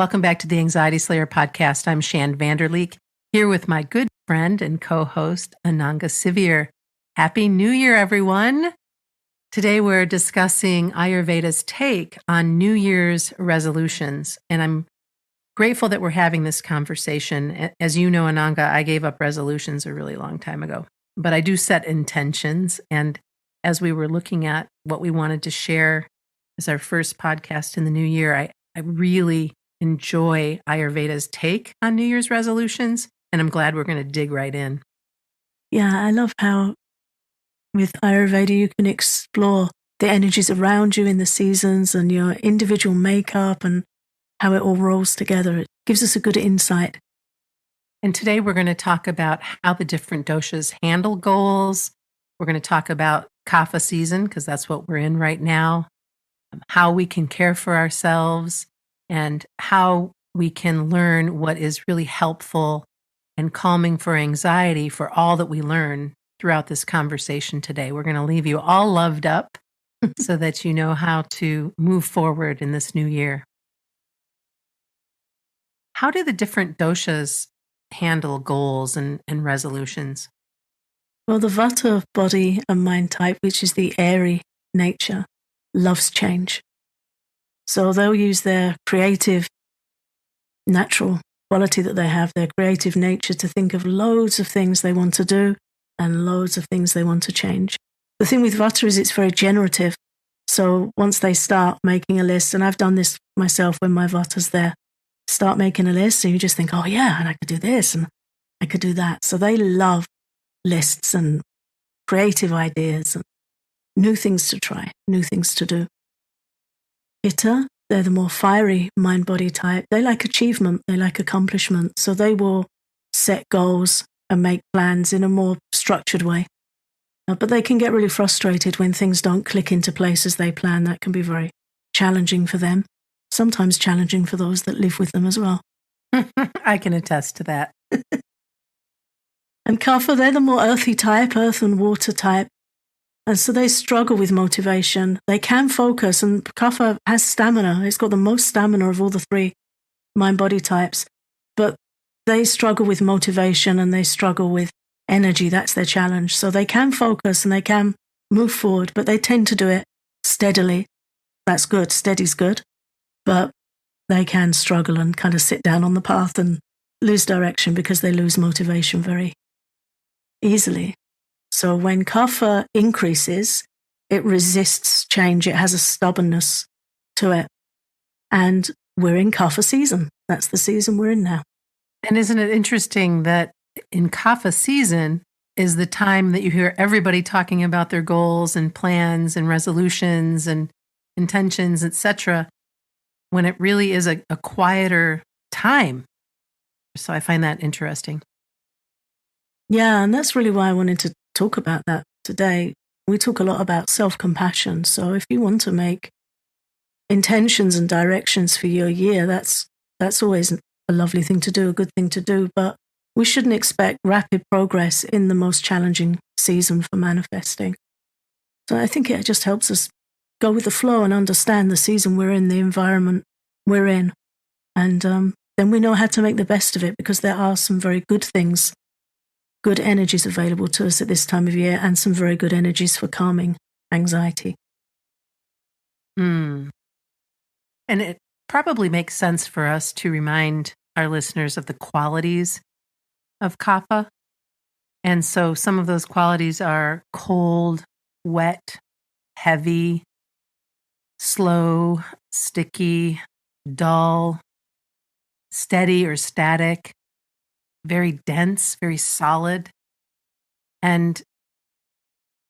Welcome back to the Anxiety Slayer podcast. I'm Shan Vanderleek, here with my good friend and co-host, Ananga Sivir. Happy New Year, everyone. Today we're discussing Ayurveda's take on New Year's resolutions, and I'm grateful that we're having this conversation. As you know, Ananga, I gave up resolutions a really long time ago, but I do set intentions, and as we were looking at what we wanted to share as our first podcast in the new year, I really enjoy Ayurveda's take on New Year's resolutions, and I'm glad we're going to dig right in. Yeah, I love how with Ayurveda you can explore the energies around you in the seasons and your individual makeup and how it all rolls together. It gives us a good insight. And today we're going to talk about how the different doshas handle goals. We're going to talk about Kapha season, because that's what we're in right now, how we can care for ourselves, and how we can learn what is really helpful and calming for anxiety for all that we learn throughout this conversation today. We're going to leave you all loved up so that you know how to move forward in this new year. How do the different doshas handle goals and resolutions? Well, the Vata body and mind type, which is the airy nature, loves change. So they'll use their creative, natural quality that they have, their creative nature, to think of loads of things they want to do and loads of things they want to change. The thing with Vata is it's very generative. So once they start making a list, and I've done this myself when my Vata's there, start making a list and you just think, oh yeah, and I could do this and I could do that. So they love lists and creative ideas and new things to try, new things to do. Pitta, they're the more fiery mind-body type. They like achievement, they like accomplishment. So they will set goals and make plans in a more structured way. But they can get really frustrated when things don't click into place as they plan. That can be very challenging for them. Sometimes challenging for those that live with them as well. I can attest to that. And Kapha, they're the more earthy type, earth and water type. And so they struggle with motivation. They can focus, and Kapha has stamina. It's got the most stamina of all the three mind-body types. But they struggle with motivation and they struggle with energy. That's their challenge. So they can focus and they can move forward, but they tend to do it steadily. That's good. Steady's good. But they can struggle and kind of sit down on the path and lose direction because they lose motivation very easily. So when Kapha increases, it resists change. It has a stubbornness to it. And we're in Kapha season. That's the season we're in now. And isn't it interesting that in Kapha season is the time that you hear everybody talking about their goals and plans and resolutions and intentions, etc., when it really is a quieter time. So I find that interesting. Yeah, and that's really why I wanted to talk about that today. We talk a lot about self-compassion. So if you want to make intentions and directions for your year, that's always a lovely thing to do, a good thing to do. But we shouldn't expect rapid progress in the most challenging season for manifesting. So I think it just helps us go with the flow and understand the season we're in, the environment we're in. And then we know how to make the best of it, because there are some very good things, good energies available to us at this time of year, and some very good energies for calming anxiety. And it probably makes sense for us to remind our listeners of the qualities of Kapha. And so some of those qualities are cold, wet, heavy, slow, sticky, dull, steady or static, very dense, very solid. And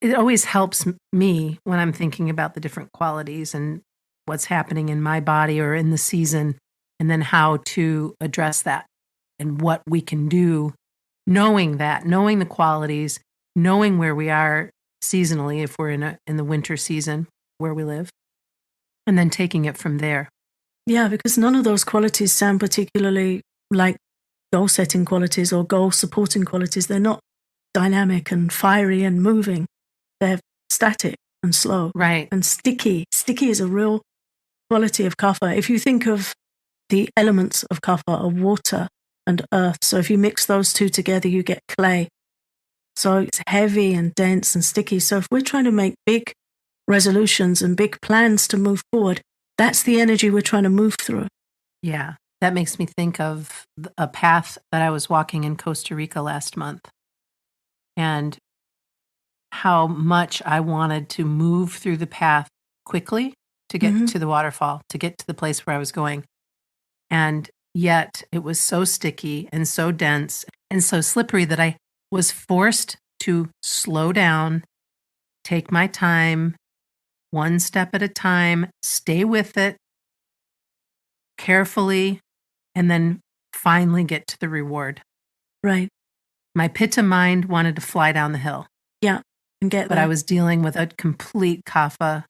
it always helps me when I'm thinking about the different qualities and what's happening in my body or in the season, and then how to address that and what we can do, knowing the qualities, knowing where we are seasonally, if we're in the winter season where we live, and then taking it from there. Yeah, because none of those qualities sound particularly like goal-setting qualities or goal-supporting qualities. They're not dynamic and fiery and moving. They're static and slow. Right. And sticky. Sticky is a real quality of Kapha. If you think of the elements of kapha are water and earth. So if you mix those two together, you get clay. So it's heavy and dense and sticky. So if we're trying to make big resolutions and big plans to move forward, that's the energy we're trying to move through. Yeah, that makes me think of a path that I was walking in Costa Rica last month and how much I wanted to move through the path quickly to get to the waterfall, to get to the place where I was going. And yet it was so sticky and so dense and so slippery that I was forced to slow down, take my time, one step at a time, stay with it carefully, and then finally get to the reward. Right. My pitta mind wanted to fly down the hill. Yeah. And get but there. I was dealing with a complete kapha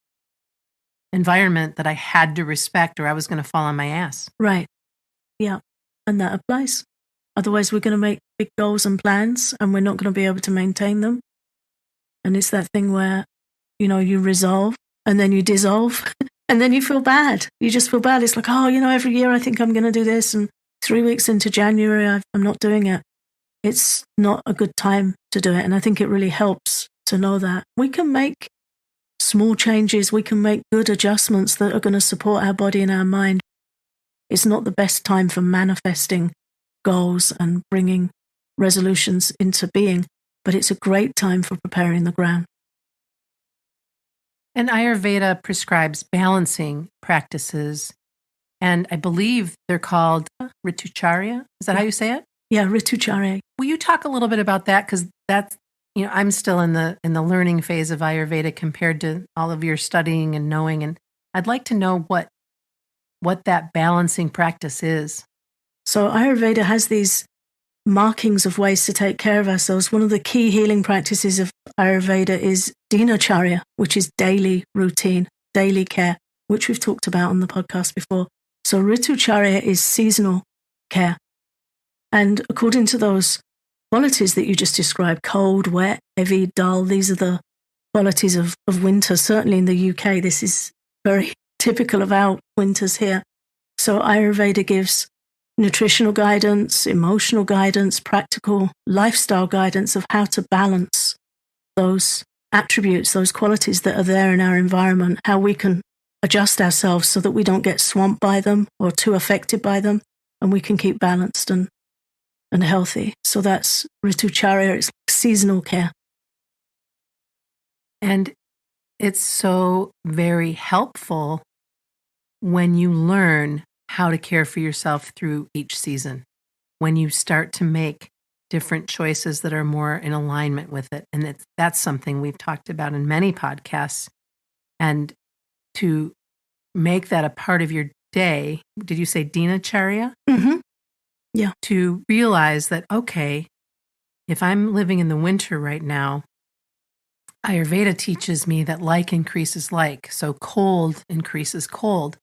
environment that I had to respect or I was going to fall on my ass. Right. Yeah. And that applies. Otherwise, we're going to make big goals and plans and we're not going to be able to maintain them. And it's that thing where, you resolve and then you dissolve and then you feel bad. You just feel bad. It's like, every year I think I'm going to do this. And 3 weeks into January, I'm not doing it. It's not a good time to do it. And I think it really helps to know that we can make small changes. We can make good adjustments that are going to support our body and our mind. It's not the best time for manifesting goals and bringing resolutions into being, but it's a great time for preparing the ground. And Ayurveda prescribes balancing practices, and I believe they're called Ritucharya. Is that how you say it? Yeah, Ritucharya. Will you talk a little bit about that? Because that's, I'm still in the learning phase of Ayurveda compared to all of your studying and knowing, and I'd like to know what that balancing practice is. So Ayurveda has these markings of ways to take care of ourselves. One of the key healing practices of Ayurveda is Dinacharya, which is daily routine, daily care, which we've talked about on the podcast before. So Ritucharya is seasonal care. And according to those qualities that you just described, cold, wet, heavy, dull, these are the qualities of winter. Certainly in the UK, this is very typical of our winters here. So Ayurveda gives nutritional guidance, emotional guidance, practical lifestyle guidance of how to balance those attributes, those qualities that are there in our environment, how we can adjust ourselves so that we don't get swamped by them or too affected by them, and we can keep balanced and healthy. So that's Ritucharya, it's seasonal care. And it's so very helpful when you learn how to care for yourself through each season, when you start to make different choices that are more in alignment with it. And that's something we've talked about in many podcasts. And to make that a part of your day, did you say Dinacharya? Mm-hmm. Yeah. To realize that, okay, if I'm living in the winter right now, Ayurveda teaches me that like increases like, so cold increases cold.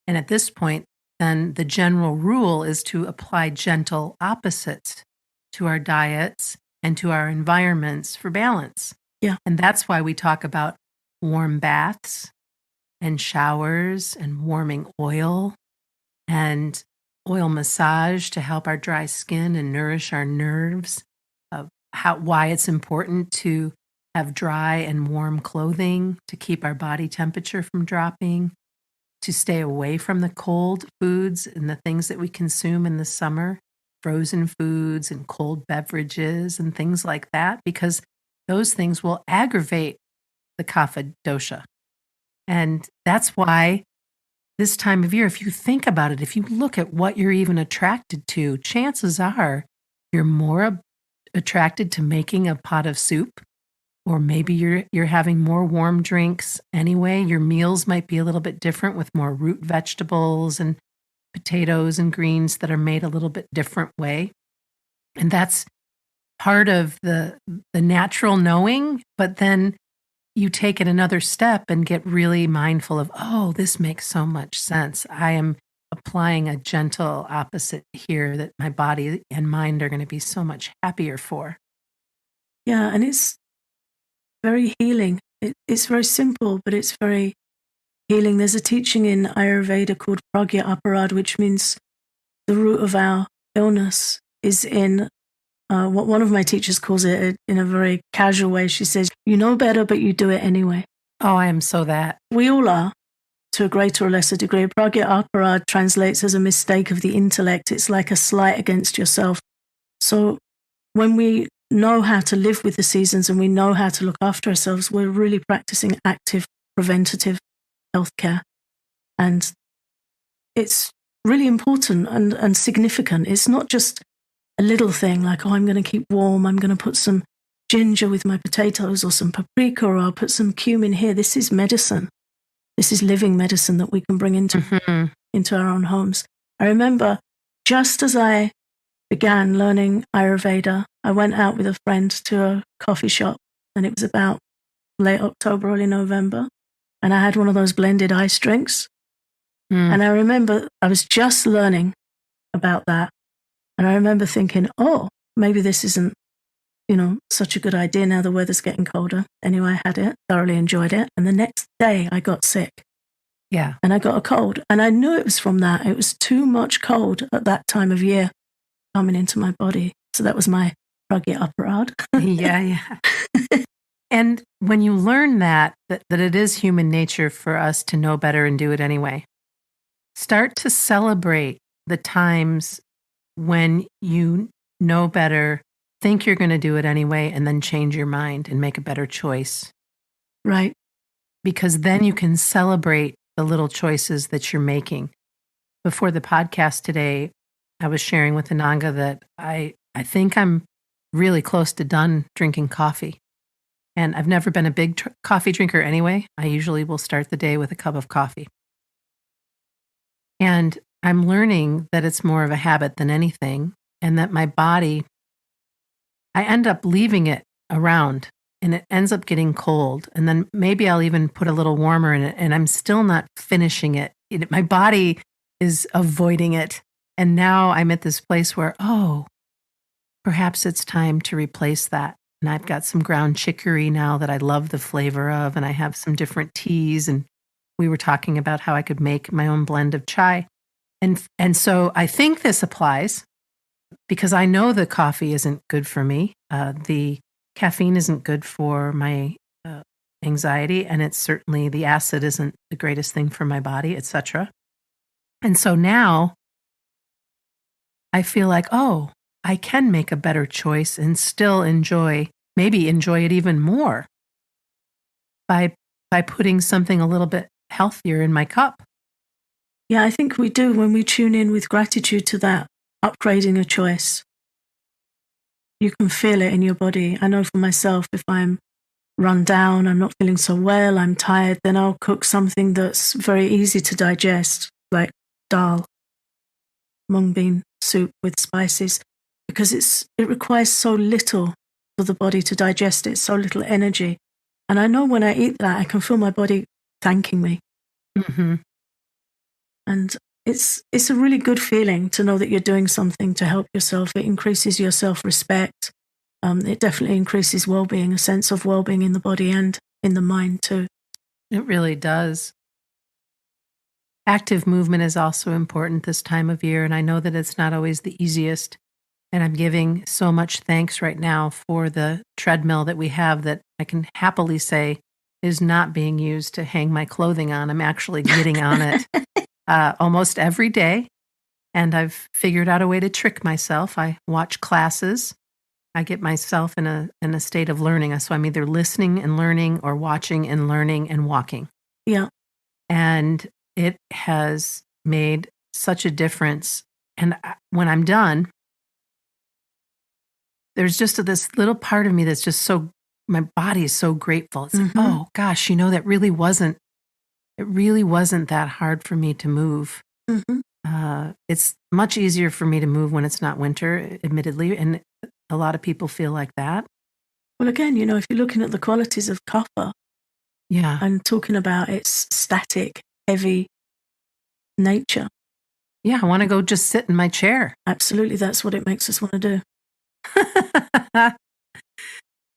And at this point, then the general rule is to apply gentle opposites to our diets and to our environments for balance. Yeah. And that's why we talk about warm baths and showers and warming oil and oil massage to help our dry skin and nourish our nerves, of why it's important to have dry and warm clothing to keep our body temperature from dropping, to stay away from the cold foods and the things that we consume in the summer, frozen foods and cold beverages and things like that, because those things will aggravate the kapha dosha. And that's why this time of year, if you think about it, if you look at what you're even attracted to, chances are you're more attracted to making a pot of soup, or maybe you're having more warm drinks anyway. Your meals might be a little bit different with more root vegetables and potatoes and greens that are made a little bit different way. And that's part of the natural knowing, but then you take it another step and get really mindful of, oh, this makes so much sense. I am applying a gentle opposite here that my body and mind are going to be so much happier for. Yeah, and it's very healing. It's very simple, but it's very healing. There's a teaching in Ayurveda called Pragya Aparad, which means the root of our illness is in what one of my teachers calls it in a very casual way. She says, you know better, but you do it anyway. Oh, I am so that. We all are, to a greater or lesser degree. Pragya Aparad translates as a mistake of the intellect. It's like a slight against yourself. So when we know how to live with the seasons and we know how to look after ourselves, we're really practicing active, preventative healthcare. And it's really important and significant. It's not just a little thing like, oh, I'm going to keep warm. I'm going to put some ginger with my potatoes or some paprika, or I'll put some cumin here. This is medicine. This is living medicine that we can bring into our own homes. I remember just as I began learning Ayurveda, I went out with a friend to a coffee shop, and it was about late October, early November, and I had one of those blended ice drinks. And I remember I was just learning about that, and I remember thinking, oh, maybe this isn't, such a good idea now the weather's getting colder. Anyway, I had it, thoroughly enjoyed it, and the next day I got sick. Yeah. And I got a cold, and I knew it was from that. It was too much cold at that time of year coming into my body. So that was my Pragya Aparad. Yeah. And when you learn that it is human nature for us to know better and do it anyway, start to celebrate the times when you know better, think you're going to do it anyway, and then change your mind and make a better choice. Right. Because then you can celebrate the little choices that you're making. Before the podcast today, I was sharing with Ananga that I think I'm really close to done drinking coffee. And I've never been a big coffee drinker anyway. I usually will start the day with a cup of coffee. And I'm learning that it's more of a habit than anything, and that my body, I end up leaving it around and it ends up getting cold. And then maybe I'll even put a little warmer in it, and I'm still not finishing it. My body is avoiding it. And now I'm at this place where, perhaps it's time to replace that. And I've got some ground chicory now that I love the flavor of, and I have some different teas. And we were talking about how I could make my own blend of chai. And so I think this applies because I know the coffee isn't good for me. The caffeine isn't good for my anxiety, and it's certainly the acid isn't the greatest thing for my body, etc. And so now I feel like, I can make a better choice and still maybe enjoy it even more by putting something a little bit healthier in my cup. Yeah, I think we do when we tune in with gratitude to that, upgrading a choice. You can feel it in your body. I know for myself, if I'm run down, I'm not feeling so well, I'm tired, then I'll cook something that's very easy to digest, like dal, mung bean soup with spices, because it requires so little for the body to digest it, so little energy. And I know when I eat that, I can feel my body thanking me. Mm-hmm. And it's a really good feeling to know that you're doing something to help yourself. It increases your self-respect. It definitely increases well-being, a sense of well-being in the body and in the mind too. It really does. Active movement is also important this time of year, and I know that it's not always the easiest. And I'm giving so much thanks right now for the treadmill that we have that I can happily say is not being used to hang my clothing on. I'm actually getting on it almost every day, and I've figured out a way to trick myself. I watch classes. I get myself in a state of learning. So I'm either listening and learning or watching and learning and walking. Yeah. And it has made such a difference. And when I'm done, there's just this little part of me that's just my body is so grateful. It's like, oh gosh, that really wasn't that hard for me to move. It's much easier for me to move when it's not winter, admittedly. And a lot of people feel like that. Well, again, if you're looking at the qualities of kapha, yeah, and talking about its static, heavy nature. Yeah, I want to go just sit in my chair. Absolutely, that's what it makes us want to do.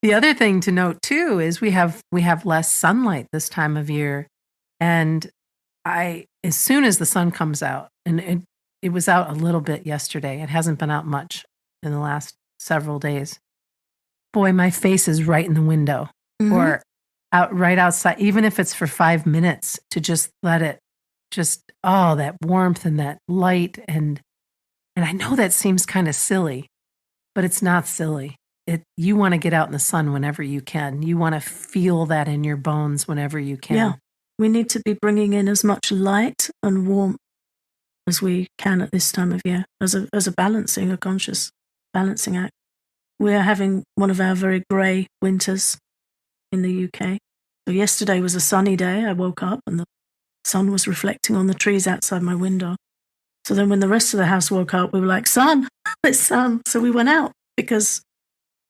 The other thing to note too is we have less sunlight this time of year, and as soon as the sun comes out, and it was out a little bit yesterday. It hasn't been out much in the last several days. Boy, my face is right in the window or out right outside, even if it's for 5 minutes, to just let it that warmth and that light. And I know that seems kind of silly, but it's not silly. You want to get out in the sun whenever you can. You want to feel that in your bones whenever you can. Yeah. We need to be bringing in as much light and warmth as we can at this time of year as a conscious balancing act. We're having one of our very grey winters in the UK. So yesterday was a sunny day. I woke up and the sun was reflecting on the trees outside my window. So then when the rest of the house woke up, we were like, sun, it's sun. So we went out because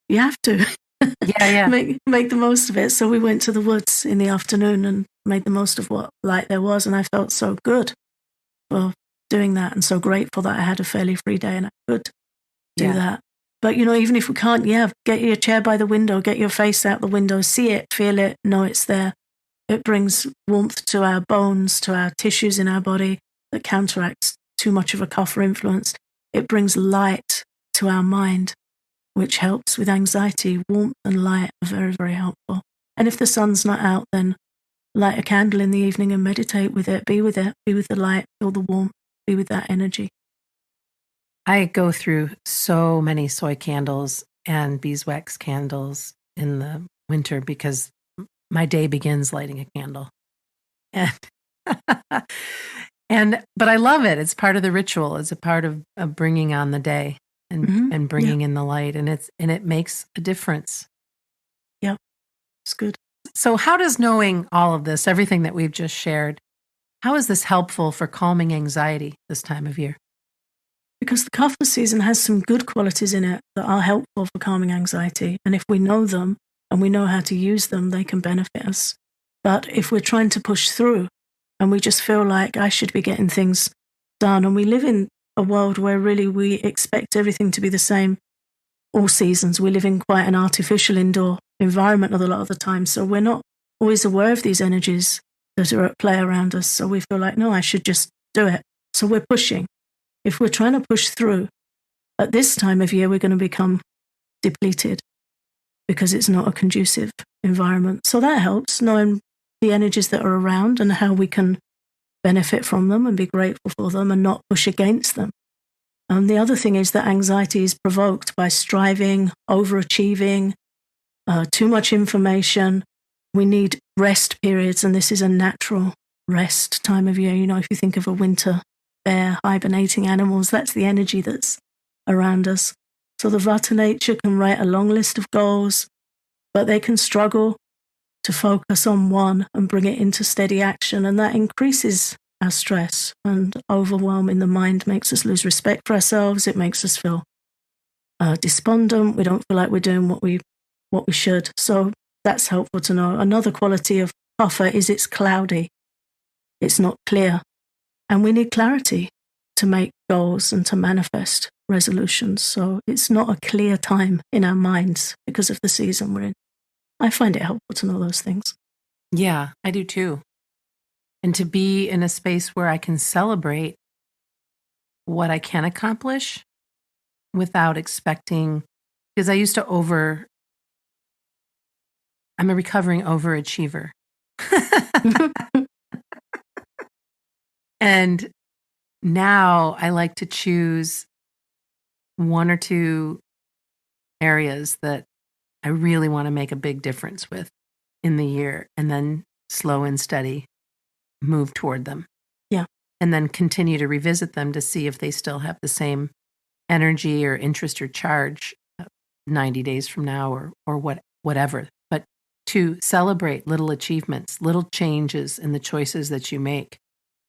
you have to make the most of it. So we went to the woods in the afternoon and made the most of what light there was. And I felt so good for doing that and so grateful that I had a fairly free day and I could do that. But, even if we can't, get your chair by the window, get your face out the window, see it, feel it, know it's there. It brings warmth to our bones, to our tissues in our body that counteracts too much of a kapha influence. It brings light to our mind, which helps with anxiety. Warmth and light are very, very helpful. And if the sun's not out, then light a candle in the evening and meditate with it, be with the light, feel the warmth, be with that energy. I go through so many soy candles and beeswax candles in the winter because my day begins lighting a candle. And but I love it. It's part of the ritual. It's a part of bringing on the day and bringing in the light, and it makes a difference. Yeah, it's good. So how does knowing all of this, everything that we've just shared, how is this helpful for calming anxiety this time of year? Because the kapha season has some good qualities in it that are helpful for calming anxiety. And if we know them and we know how to use them, they can benefit us. But if we're trying to push through and we just feel like I should be getting things done, and we live in a world where really we expect everything to be the same all seasons. We live in quite an artificial indoor environment a lot of the time. So we're not always aware of these energies that are at play around us. So we feel like, no, I should just do it. So we're pushing. If we're trying to push through, at this time of year, we're going to become depleted because it's not a conducive environment. So that helps, knowing the energies that are around and how we can benefit from them and be grateful for them and not push against them. And the other thing is that anxiety is provoked by striving, overachieving, too much information. We need rest periods, and this is a natural rest time of year. If you think of a winter bear, hibernating animals, that's the energy that's around us. So the Vata nature can write a long list of goals, but they can struggle to focus on one and bring it into steady action. And that increases our stress, and overwhelm in the mind makes us lose respect for ourselves. It makes us feel despondent. We don't feel like we're doing what we should. So that's helpful to know. Another quality of kapha is it's cloudy. It's not clear. And we need clarity to make goals and to manifest resolutions. So it's not a clear time in our minds because of the season we're in. I find it helpful to know those things. Yeah, I do too. And to be in a space where I can celebrate what I can accomplish without expecting, because I'm a recovering overachiever. And now I like to choose one or two areas that I really want to make a big difference with in the year, and then slow and steady move toward them. Yeah. And then continue to revisit them to see if they still have the same energy or interest or charge 90 days from now or whatever. But to celebrate little achievements, little changes in the choices that you make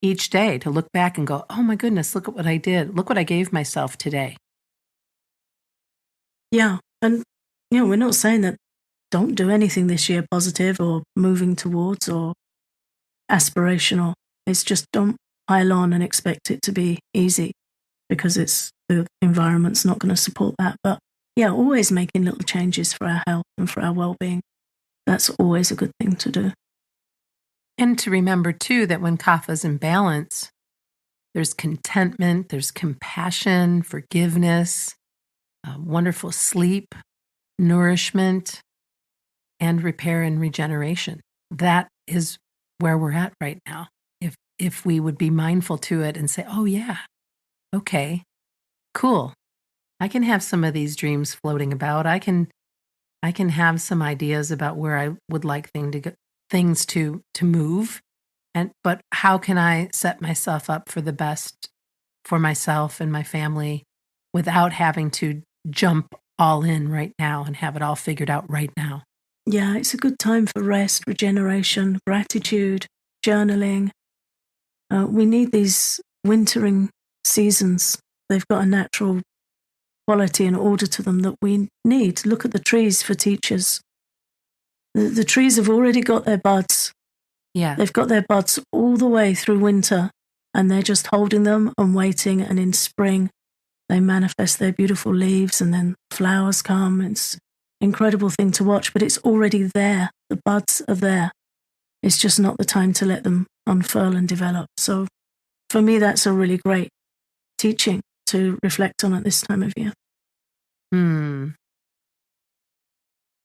each day, to look back and go, oh my goodness, look at what I did. Look what I gave myself today. Yeah. And, we're not saying that don't do anything this year positive or moving towards or aspirational. It's just don't pile on and expect it to be easy, because the environment's not going to support that. But yeah, always making little changes for our health and for our well-being. That's always a good thing to do. And to remember, too, that when kapha's in balance, there's contentment, there's compassion, forgiveness, wonderful sleep, nourishment, and repair and regeneration. That is where we're at right now. If we would be mindful to it and say, oh, yeah, okay, cool. I can have some of these dreams floating about. I can have some ideas about where I would like things to move. But how can I set myself up for the best for myself and my family without having to jump all in right now and have it all figured out right now? Yeah, it's a good time for rest, regeneration, gratitude, journaling. We need these wintering seasons. They've got a natural quality and order to them that we need. Look at the trees for teachers. The trees have already got their buds. Yeah. They've got their buds all the way through winter, and they're just holding them and waiting. And in spring, they manifest their beautiful leaves, and then flowers come. It's an incredible thing to watch, but it's already there. The buds are there. It's just not the time to let them unfurl and develop. So for me, that's a really great teaching to reflect on at this time of year.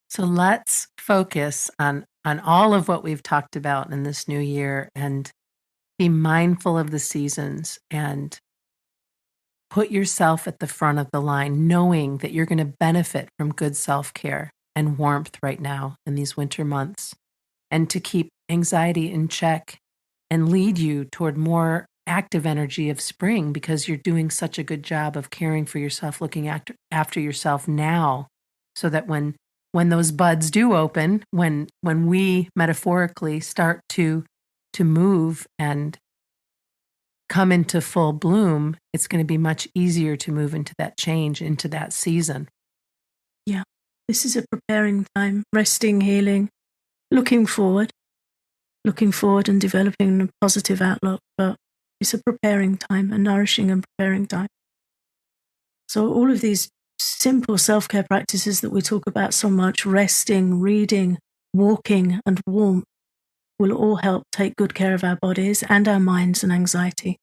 So let's focus on all of what we've talked about in this new year and be mindful of the seasons and put yourself at the front of the line, knowing that you're going to benefit from good self-care and warmth right now in these winter months, and to keep anxiety in check and lead you toward more active energy of spring, because you're doing such a good job of caring for yourself, looking after yourself now, so that when those buds do open, when we metaphorically start to move and come into full bloom, it's going to be much easier to move into that change, into that season. Yeah, this is a preparing time, resting, healing, looking forward and developing a positive outlook, but it's a preparing time, a nourishing and preparing time. So all of these simple self-care practices that we talk about so much, resting, reading, walking, and warmth, will all help take good care of our bodies and our minds and anxiety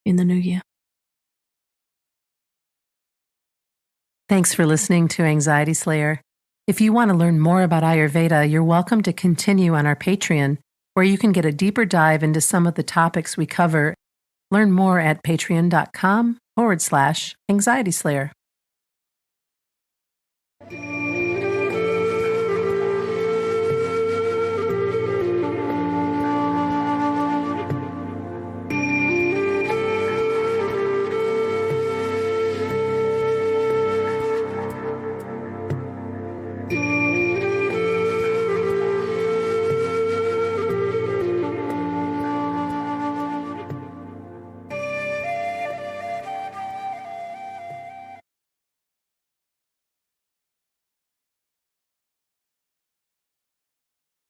in the new year. Thanks for listening to Anxiety Slayer. If you want to learn more about Ayurveda, you're welcome to continue on our Patreon, where you can get a deeper dive into some of the topics we cover. Learn more at patreon.com/Anxiety Slayer.